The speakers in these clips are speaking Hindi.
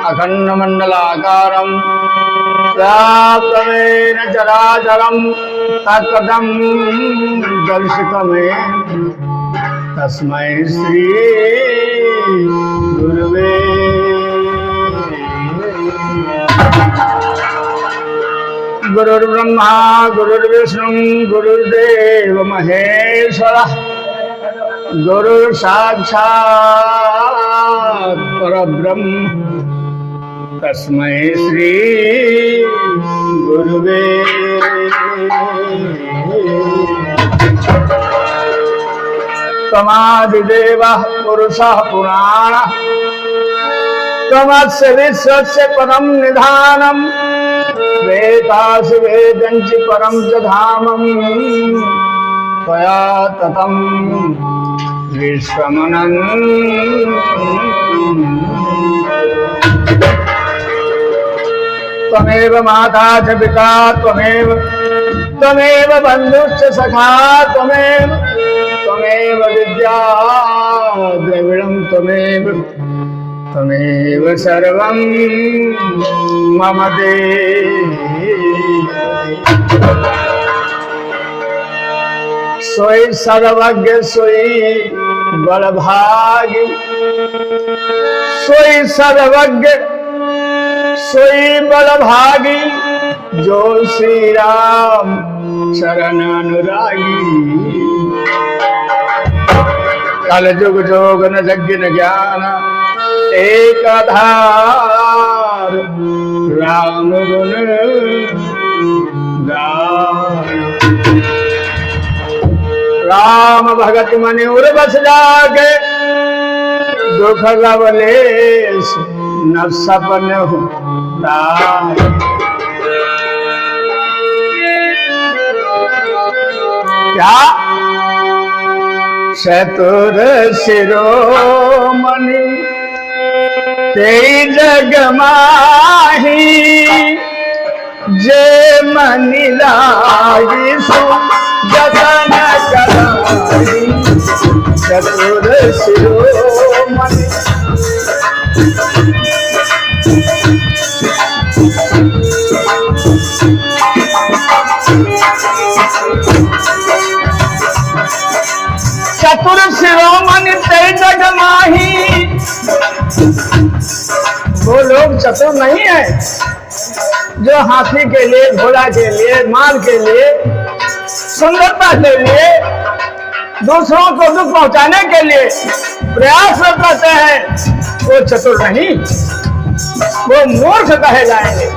अखण्डमण्डलाकारं व्याप्तमेन चराचरं तत्पदं दर्शितमेन तस्मै श्री गुरुवे गुरुर्ब्रह्मा गुरुर्विष्णु गुरुर्देव महेश्वरः गुरुः साक्षात् परब्रह्म तस्मै श्री गुरुवे तमादिदेवः पुरुषः पुराणः तमस्य विश्वस्य परं निधानम् वेदासि वेदञ्च परं च धामम् त्वया ततं विश्वमनन्तम् त्वमेव माता च पिता त्वमेव बन्धुश्च सखा त्वमेव विद्या द्रविणं त्वमेव सर्वं मम देहि सोई सर्वज्ञ सोई बलभागी सोई सर्वज्ञ सोई बलभागी जो श्री राम शरण अनुरागी कल जुग जोग न यज्ञ न ज्ञान एक आधार राम गुण गान राम भगत मन उर बस जाके दुख लवलेश न सपन क्या चतुर शिरोमणि तेई जग माही जे मनि लागी सो जतन कराही चतुर शिरोमणि चतुर शिरोमणि तेई जग माही वो लोग चतुर नहीं है जो हाथी के लिए घोड़ा के लिए माल के लिए सुंदरता के लिए दूसरों को दुख पहुंचाने के लिए प्रयास करते हैं वो चतुर नहीं वो मूर्ख कहे जाएंगे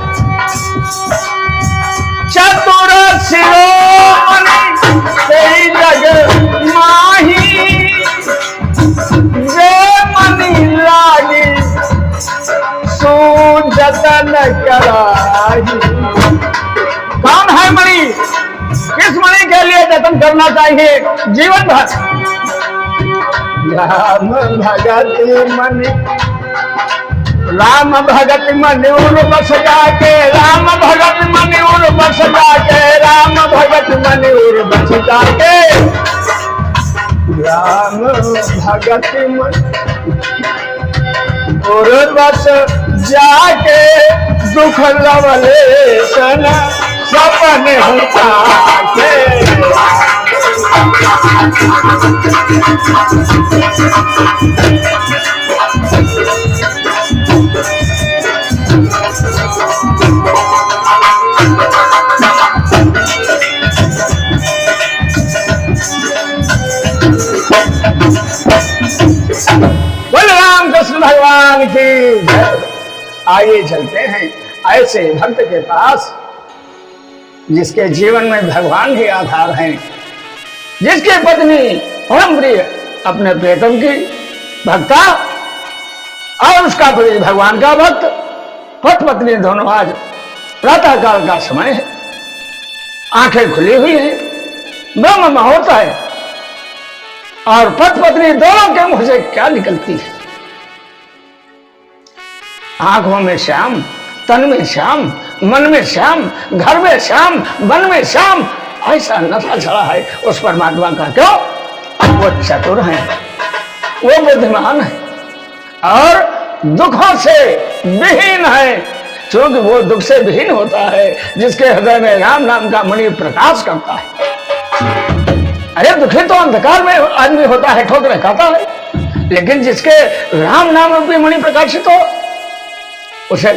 चतुर शिरोमणि तेई जग माही जे मनि लागी जतन कराही कौन है मणि किस मणि के लिए जतन करना चाहिए जीवन भर राम भगत मनि उर बस जाके राम भगत मनि उर बस जाके राम भगत मनि उर बस जाके राम भगत मनि उर बस जाके दुख लवलेशन सपन होता के बोले रामकृष्ण भगवान की आइए चलते हैं ऐसे भक्त के पास जिसके जीवन में भगवान ही आधार हैं, जिसकी पत्नी परम प्रिय अपने प्रियतम की भक्ता और उसका पति भगवान का भक्त पति पत्नी दोनों आज प्रातः काल का समय है, आंखें खुली हुई हैं, ब्रह्म मुहूर्त है और पति पत्नी दोनों के मुंह से क्या निकलती है? आंखों में श्याम, तन में श्याम, मन में श्याम, घर में श्याम, वन में श्याम, ऐसा नशा चढ़ा है उस परमात्मा का। क्यों? वो चतुर है, वो बुद्धिमान है और दुखों से विहीन है, क्योंकि वो दुख से विहीन होता है जिसके हृदय में राम नाम का मणि प्रकाश करता है। अरे दुखी तो अंधकार में आदमी होता है, ठोकरे खाता है, लेकिन जिसके राम नाम रूपी मणि प्रकाशित हो, उसे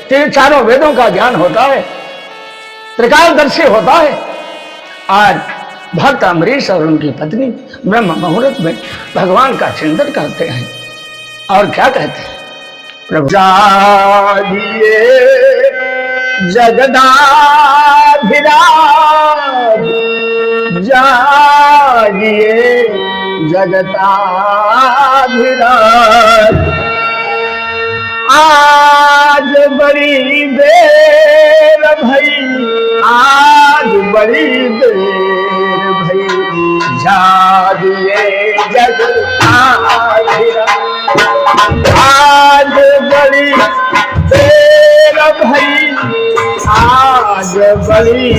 तीन चारों वेदों का ज्ञान होता है, त्रिकालदर्शी होता है। आज भक्त अम्बरीश और उनकी पत्नी ब्रह्म मुहूर्त में भगवान का चिंतन करते हैं और क्या कहते हैं, प्रभु जागिए जगदाभिराज, जागिए जगताभिराज, आज बड़ी देर भई, आज बड़ी देर भई, जागिए जगताभिराज, आज बड़ी देर भई, आज बड़ी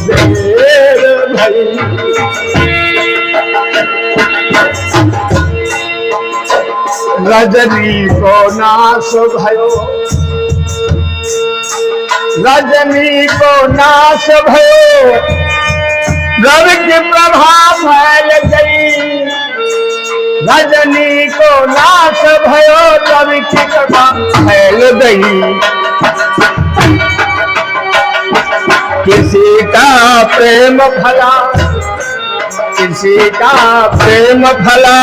देर भई, रजनी को नाश भयो, रजनी को नाश भयो, रवि की प्रभा फैल गई, रजनी को नाश भयो, रवि की प्रभा फैल गई, किसी का प्रेम भला, किसी का प्रेम भला,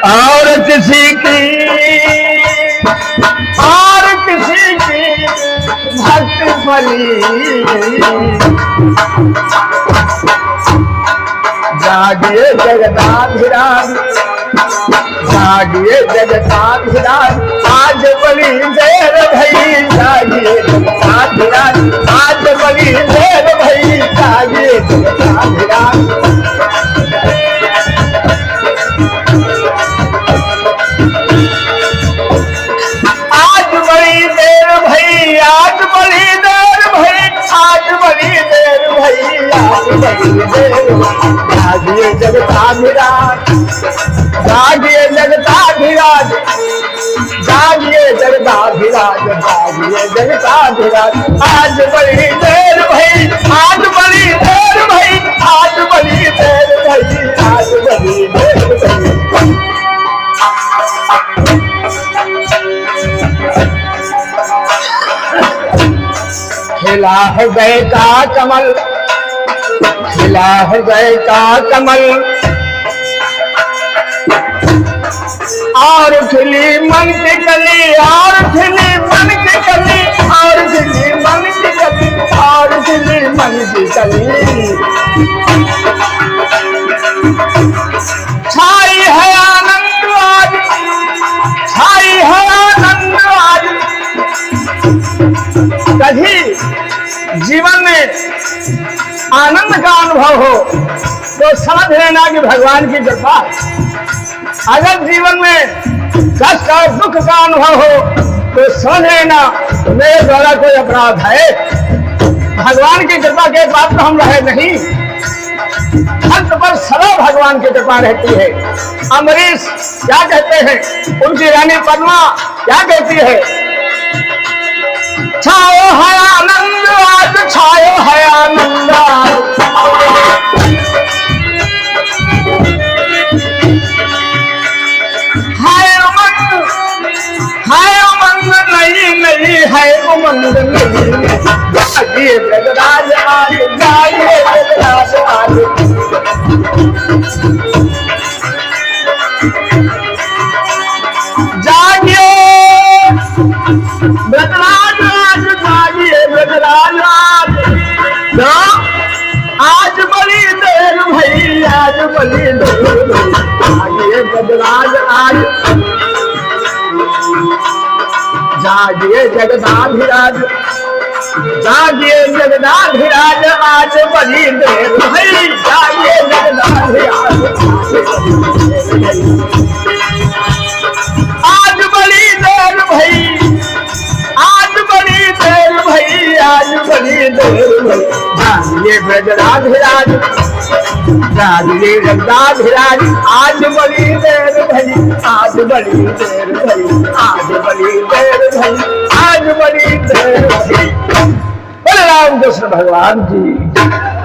और किसी की भक्ति भली, जागिए जगताभिराज, जागिए जगताभिराज, आज बड़ी देर भई, जागिए जगताभिराज, आज बड़ी देर भई, जागिए जगताभिराज, आज बड़ी देर भई, आज बड़ी देर भई, आज बड़ी देर भई, आज बड़ी देर भई, जागिए जगताभिराज, जागिए जगताभिराज, जागिए जगताभिराज, जागिए जगताभिराज, आज बड़ी देर भई, आज बड़ी देर भई, आज बड़ी देर भई, आज बड़ी देर भई, खिला हृदय का कमल, खिला हृदय का कमल, और खिली मन की कली, और खिली मन की कली, और खिली मन की कली, और खिली मन की कली, छाई है आनंद आज, छाई है आनंद आज। कभी जीवन में आनंद का अनुभव हो तो समझ लेना कि भगवान की कृपा। अगर जीवन में कष्ट और दुख का अनुभव हो तो समझ लेना मेरे द्वारा कोई अपराध है, भगवान की कृपा के पात्र हम रहे नहीं। भक्त पर सदा भगवान की कृपा रहती है। अम्बरीश क्या कहते हैं, उनकी रानी पद्मा क्या कहती है, छायो है आनंद आज, छायो है आनंद आज, है उमंग नहीं नहीं है उमंग नहीं, जागिए जगराज आज, जागिए जगराज आज, जागिए ब्रजराज आज, जागिए ब्रजराज आज, आज बड़ी देर भई, आज बड़ी देर भई, जागिए ब्रजराज आज, जागिए जगदाभिराज, जागिए जगदाभिराज, आज बड़ी देर भई, जागिए जगदाभिराज, आज बड़ी देर भई, आज बड़ी देर भई, आज बड़ी देर भई, जागिए ब्रजराधिराज, जागिए जगदाभिराज, आज बड़ी देर भई, आज बड़ी देर भई, आज आज बड़ी देर भई, आज बड़ी देर भई। बोले राम कृष्ण भगवान की।